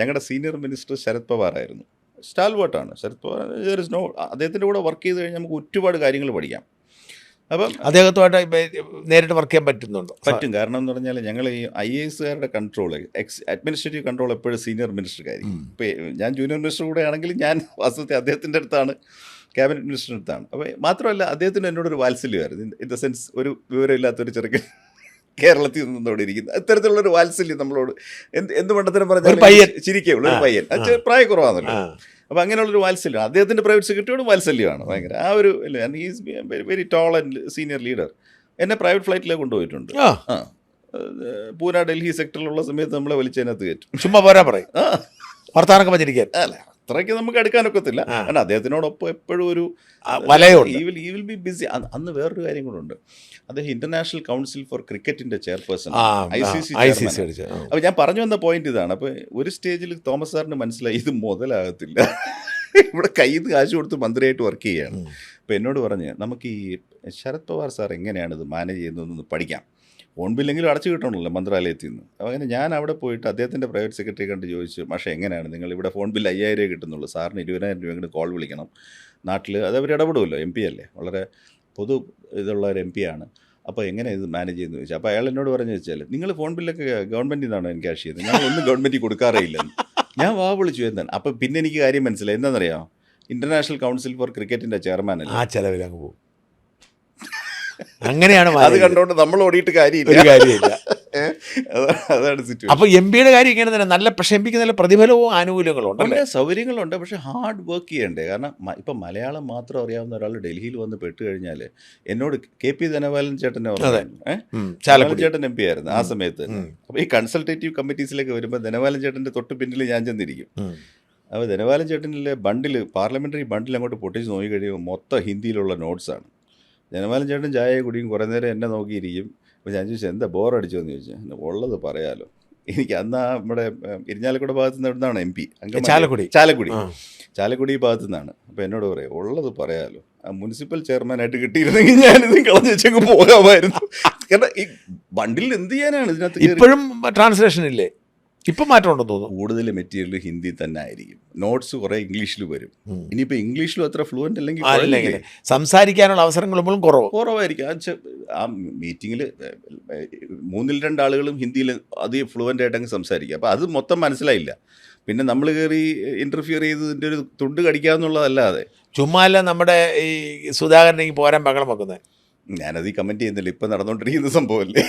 ഞങ്ങളുടെ senior minister Sharad Pawar ആയിരുന്നു. സ്റ്റാൽവേർട്ടാണ് Sharad Pawar. There is no, അദ്ദേഹത്തിൻ്റെ കൂടെ വർക്ക് ചെയ്ത് കഴിഞ്ഞാൽ നമുക്ക് ഒരുപാട് കാര്യങ്ങൾ പഠിക്കാം. അപ്പം അദ്ദേഹത്തുമായിട്ട് നേരിട്ട് വർക്ക് ചെയ്യാൻ പറ്റുന്നുണ്ടോ? പറ്റും. കാരണം എന്ന് പറഞ്ഞാൽ ഞങ്ങൾ ഈ IAS കൺട്രോൾ, അഡ്മിനിസ്ട്രേറ്റീവ് കൺട്രോൾ എപ്പോഴും സീനിയർ മിനിസ്റ്റർക്കായിരിക്കും. ഇപ്പോൾ ഞാൻ ജൂനിയർ മിനിസ്റ്റർ കൂടെ ആണെങ്കിൽ ഞാൻ വാസ്തവത്തിൽ അദ്ദേഹത്തിൻ്റെ അടുത്താണ്, ക്യാബിനറ്റ് മിനിസ്റ്ററിൻ്റെ അടുത്താണ്. അപ്പോൾ മാത്രമല്ല അദ്ദേഹത്തിന് എന്നോടൊരു വാത്സല്യമായിരുന്നു. ഇൻ ദ സെൻസ് ഒരു വിവരമില്ലാത്തൊരു ചെറുക്കൻ കേരളത്തിൽ നിന്നോട് ഇരിക്കുന്നത്, അത്തരത്തിലുള്ളൊരു വാത്സല്യം നമ്മളോട്. എന്ത് മണ്ടത്തരം പറഞ്ഞാൽ ചിരിക്കുകയുള്ളൂ. ഒരു പയ്യൻ പ്രായക്കുറവാണല്ലോ. അപ്പോൾ അങ്ങനെയുള്ളൊരു വാത്സല്യം അദ്ദേഹത്തിൻ്റെ പ്രൈവറ്റ് സെക്രട്ടറിയോടും വാത്സല്യമാണ് ഭയങ്കര. ആ ഒരു is very tall and senior leader. എന്നെ പ്രൈവറ്റ് ഫ്ലൈറ്റിലേക്ക് കൊണ്ടുപോയിട്ടുണ്ട്. പൂന ഡൽഹി സെക്ടറിലുള്ള സമയത്ത് നമ്മളെ വലിച്ചതിനകത്ത് കയറ്റും. ചുമ്മാ പോരാ പറയും വർത്താനൊക്കെ പറഞ്ഞിരിക്കാൻ. അല്ല, അത്രയ്ക്ക് നമുക്ക് എടുക്കാനൊക്കത്തില്ല. കാരണം അദ്ദേഹത്തിനോടൊപ്പം എപ്പോഴും ഒരു വലയുണ്ട്. ഈ വിൽ ബി ബിസി. അന്ന് വേറൊരു കാര്യം കൂടെ ഉണ്ട്. അദ്ദേഹം ഇന്റർനാഷണൽ കൗൺസിൽ ഫോർ ക്രിക്കറ്റിന്റെ ചെയർപേഴ്സൺ, ICC. അപ്പോൾ ഞാൻ പറഞ്ഞു വന്ന പോയിന്റ് ഇതാണ്. അപ്പോൾ ഒരു സ്റ്റേജിൽ തോമസ് സാറിന് മനസ്സിലായി ഇത് മുതലാകത്തില്ല, ഇവിടെ കയ്യിൽ നിന്ന് കാശ് കൊടുത്ത് മന്ത്രിയായിട്ട് വർക്ക് ചെയ്യുകയാണ്. അപ്പോൾ എന്നോട് പറഞ്ഞ് നമുക്ക് ഈ ശരത് പവാർ സാർ എങ്ങനെയാണ് ഇത് മാനേജ് ചെയ്യുന്നതെന്ന് പഠിക്കാം. ഫോൺ ബില്ലെങ്കിലും അടച്ചു കിട്ടണമല്ലോ മന്ത്രാലയത്തിൽ നിന്ന്. അപ്പോൾ അങ്ങനെ ഞാൻ അവിടെ പോയിട്ട് അദ്ദേഹത്തിൻ്റെ പ്രൈവറ്റ് സെക്രട്ടറി കണ്ട് ചോദിച്ചു, പക്ഷേ എങ്ങനെയാണ് നിങ്ങൾ ഇവിടെ ഫോൺ ബില്ല് 5000 കിട്ടുന്നുള്ളൂ, സാറിന് 20,000 രൂപ കൂടി കോൾ വിളിക്കണം നാട്ടിൽ, അത് അവർ ഇടപെടുമല്ലോ, MP അല്ലേ, വളരെ പൊതു ഇതുള്ള ഒരു MP ആണ്. അപ്പോൾ എങ്ങനെ ഇത് മാനേജ് ചെയ്യുന്നത് ചോദിച്ചാൽ, അപ്പോൾ അയാൾ എന്നോട് പറഞ്ഞു വെച്ചാൽ, നിങ്ങൾ ഫോൺ ബില്ലൊക്കെ ഗവൺമെൻറ്റിൽ നിന്നാണോ എൻക്യാഷ് ചെയ്യുന്നത്, ഞങ്ങളൊന്നും ഗവൺമെൻറ്റിൽ കൊടുക്കാറേ ഇല്ലെന്ന്. ഞാൻ വാ വിളിച്ചു എന്താണ്. അപ്പോൾ പിന്നെ എനിക്ക് കാര്യം മനസ്സിലായി. എന്താണെന്നറിയാം, ഇന്റർനാഷണൽ കൗൺസിൽ ഫോർ ക്രിക്കറ്റിൻ്റെ ചെയർമാൻ അല്ലേ, ആ ചിലവിൽ അങ്ങ് പോകും. അങ്ങനെയാണ് അത് കണ്ടുകൊണ്ട് നമ്മൾ ഓടിയിട്ട് കാര്യമില്ല. അതാണ് സിറ്റുവേഷൻ. അപ്പോൾ MP യുടെ കാര്യം ഇങ്ങനെ തന്നെ. നല്ല പക്ഷേ MP ക്ക് നല്ല പ്രതിഫലവും ആനുകൂല്യങ്ങളും ഉണ്ട്, നല്ല സൗകര്യങ്ങളുണ്ട്. പക്ഷേ ഹാർഡ് വർക്ക് ചെയ്യണ്ടേ. കാരണം ഇപ്പം മലയാളം മാത്രം അറിയാവുന്ന ഒരാൾ ഡൽഹിയിൽ വന്ന് പെട്ട് കഴിഞ്ഞാൽ, എന്നോട് KP ധനപാലൻ ചേട്ടനെ ചാലക്കുടി ചേട്ടൻ MP ആയിരുന്നു ആ സമയത്ത്. അപ്പോൾ ഈ കൺസൾട്ടേറ്റീവ് കമ്മിറ്റീസിലേക്ക് വരുമ്പോൾ ധനപാലൻ ചേട്ടൻ്റെ തൊട്ട് പിന്നിൽ ഞാൻ ചെന്നിരിക്കും. അപ്പോൾ ധനപാലൻ ചേട്ടനിലെ ബണ്ടിൽ, പാർലമെൻ്ററി ബണ്ടിൽ അങ്ങോട്ട് പൊട്ടിച്ച് നോക്കി കഴിയുമ്പോൾ മൊത്തം ഹിന്ദിയിലുള്ള നോട്ട്സാണ്. ധനപാലൻ ചേട്ടൻ ചായ കുടിയും കുറേ നേരം എന്നെ നോക്കിയിരിക്കും. അപ്പോൾ ഞാൻ ചോദിച്ചു, എന്താ ബോറടിച്ചോ എന്ന് ചോദിച്ചാൽ, ഉള്ളത് പറയാലോ. എനിക്ക് അന്ന് നമ്മുടെ ഇരിഞ്ഞാലക്കുട ഭാഗത്തു നിന്ന് എവിടുന്നാണ് MP, ചാലക്കുടി ഭാഗത്തു നിന്നാണ്. അപ്പോൾ എന്നോട് പറയാം, ഉള്ളത് പറയാലോ, മുനിസിപ്പൽ ചെയർമാനായിട്ട് കിട്ടിയിരുന്നെങ്കിൽ ഞാനിത് കളഞ്ഞു വെച്ചങ്ങ് പോകാമായിരുന്നു. കാരണം ഈ ബണ്ടിൽ എന്ത് ചെയ്യാനാണ് ഇതിനകത്ത്. ഇപ്പോഴും ട്രാൻസ്ലേഷൻ ഇല്ലേ? ഇപ്പം മാറ്റം ഉണ്ടെന്ന് തോന്നുന്നു. കൂടുതൽ മെറ്റീരിയൽ ഹിന്ദി തന്നെ ആയിരിക്കും. നോട്ട്സ് കുറേ ഇംഗ്ലീഷിൽ വരും. ഇനിയിപ്പോൾ ഇംഗ്ലീഷിലും അത്ര ഫ്ലുവൻ്റ് അല്ലെങ്കിൽ സംസാരിക്കാനുള്ള അവസരങ്ങളും കുറവായിരിക്കും. ആ മീറ്റിങ്ങിൽ 2 ആളുകളും ഹിന്ദിയിൽ അധികം ഫ്ലുവൻ്റ് ആയിട്ടങ്ങ് സംസാരിക്കുക. അപ്പോൾ അത് മൊത്തം മനസ്സിലായില്ല. പിന്നെ നമ്മൾ കയറി ഇൻ്റർഫിയർ ചെയ്തതിൻ്റെ ഒരു തുണ്ട് കടിക്കാമെന്നുള്ളതല്ലാതെ. ചുമ്മാ അല്ല നമ്മുടെ ഈ സുധാകരനെങ്കിൽ പോരാൻ ബഹളം വെക്കുന്നത്. ഞാനത് കമൻറ്റ് ചെയ്യുന്നില്ല, ഇപ്പം നടന്നുകൊണ്ടിരിക്കുന്ന സംഭവമല്ലേ.